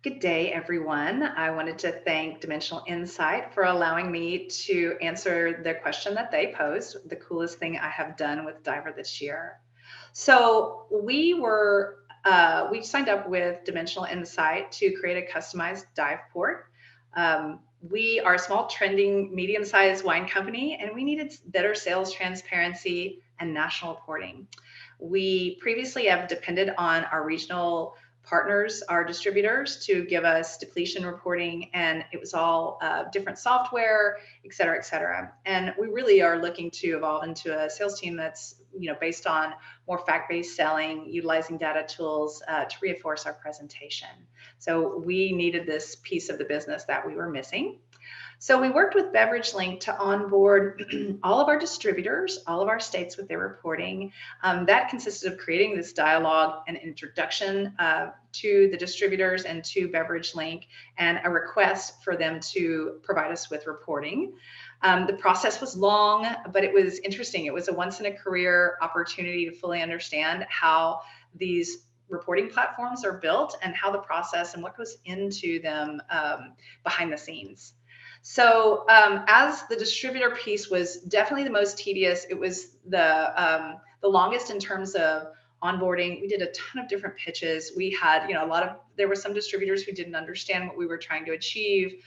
Good day, everyone. I wanted to thank Dimensional Insight for allowing me to answer the question that they posed, the coolest thing I have done with Diver this year. So we signed up with Dimensional Insight to create a customized dive port. We are a small, trending, medium-sized wine company, and we needed better sales transparency and national reporting. We previously have depended on our regional partners, our distributors, to give us depletion reporting, and it was all different software, et cetera, et cetera. And we really are looking to evolve into a sales team that's based on more fact-based selling, utilizing data tools to reinforce our presentation. So we needed this piece of the business that we were missing. So we worked with Beverage Link to onboard all of our distributors, all of our states with their reporting. That consisted of creating this dialogue and introduction to the distributors and to Beverage Link, and a request for them to provide us with reporting. The process was long, but it was interesting. It was a once-in-a-career opportunity to fully understand how these reporting platforms are built and how the process and what goes into them behind the scenes. So as the distributor piece was definitely the most tedious, it was the longest in terms of onboarding. We did a ton of different pitches. We had, there were some distributors who didn't understand what we were trying to achieve.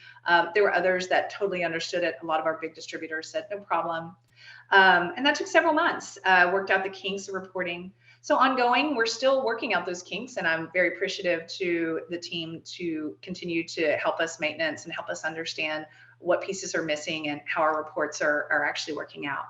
There were others that totally understood it. A lot of our big distributors said, no problem. And that took several months, worked out the kinks of reporting. So ongoing, we're still working out those kinks, and I'm very appreciative to the team to continue to help us maintenance and help us understand what pieces are missing and how our reports are actually working out.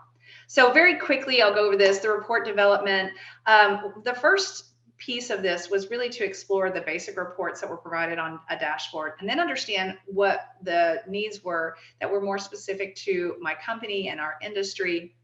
So very quickly, I'll go over this, the report development. The first piece of this was really to explore the basic reports that were provided on a dashboard, and then understand what the needs were that were more specific to my company and our industry,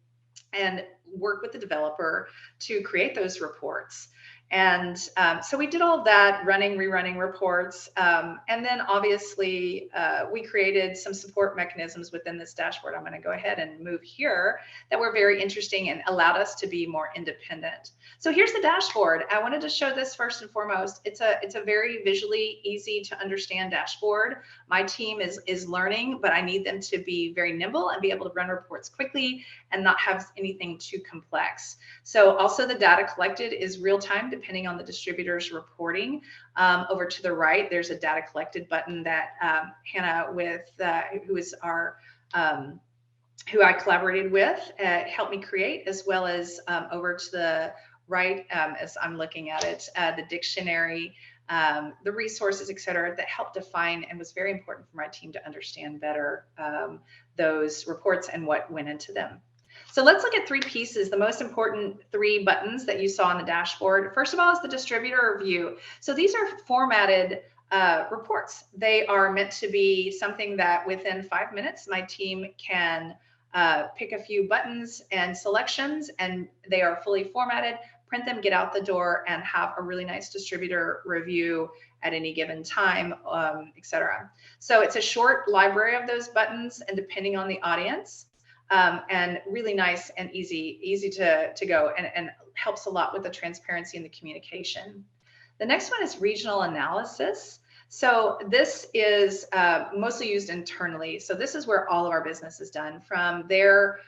and work with the developer to create those reports. And so we did all of that, rerunning reports. And then obviously we created some support mechanisms within this dashboard. I'm going to go ahead and move here that were very interesting and allowed us to be more independent. So here's the dashboard. I wanted to show this first and foremost. It's a very visually easy to understand dashboard. My team is learning, but I need them to be very nimble and be able to run reports quickly and not have anything too complex. So also the data collected is real time, depending on the distributor's reporting. Over to the right, there's a data collected button that Hannah, who is our who I collaborated with, helped me create, as well as over to the right, as I'm looking at it, the dictionary, the resources, et cetera, that helped define and was very important for my team to understand better those reports and what went into them. So let's look at three pieces, the most important three buttons that you saw on the dashboard. First of all is the distributor view. So these are formatted reports. They are meant to be something that within 5 minutes, my team can pick a few buttons and selections, and they are fully formatted, print them, get out the door, and have a really nice distributor review at any given time, et cetera. So it's a short library of those buttons, and depending on the audience, and really nice and easy to go, and helps a lot with the transparency and the communication. The next one is regional analysis. So this is mostly used internally. So this is where all of our business is done, from their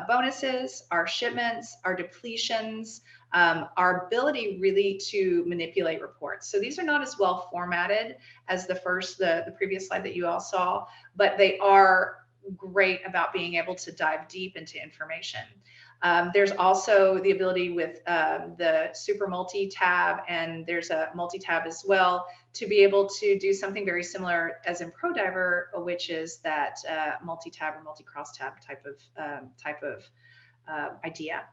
bonuses, our shipments, our depletions, our ability really to manipulate reports. So these are not as well formatted as the previous slide that you all saw, but they are great about being able to dive deep into information. There's also the ability with the super multi-tab, and there's a multi-tab as well, to be able to do something very similar as in ProDiver, which is that multi-tab or multi-cross tab type of idea.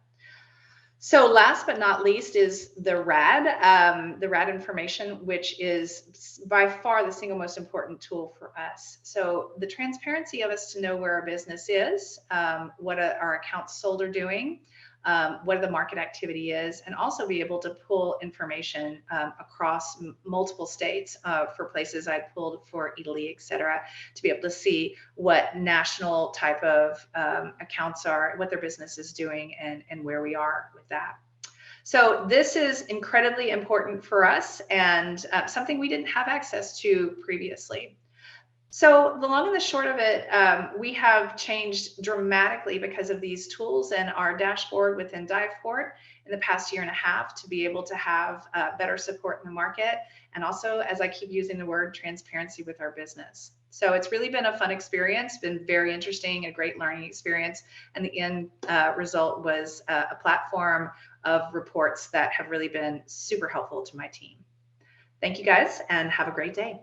So last but not least is the Rad Information, which is by far the single most important tool for us. So the transparency of us to know where our business is, what our accounts sold are doing, what the market activity is, and also be able to pull information across multiple states for places I pulled for Italy, et cetera, to be able to see what national type of accounts are, what their business is doing, and where we are with that. So this is incredibly important for us and something we didn't have access to previously. So the long and the short of it, we have changed dramatically because of these tools and our dashboard within Diveport in the past year and a half to be able to have better support in the market. And also, as I keep using the word, transparency with our business. So it's really been a fun experience, been very interesting, a great learning experience. And the end result was a platform of reports that have really been super helpful to my team. Thank you guys and have a great day.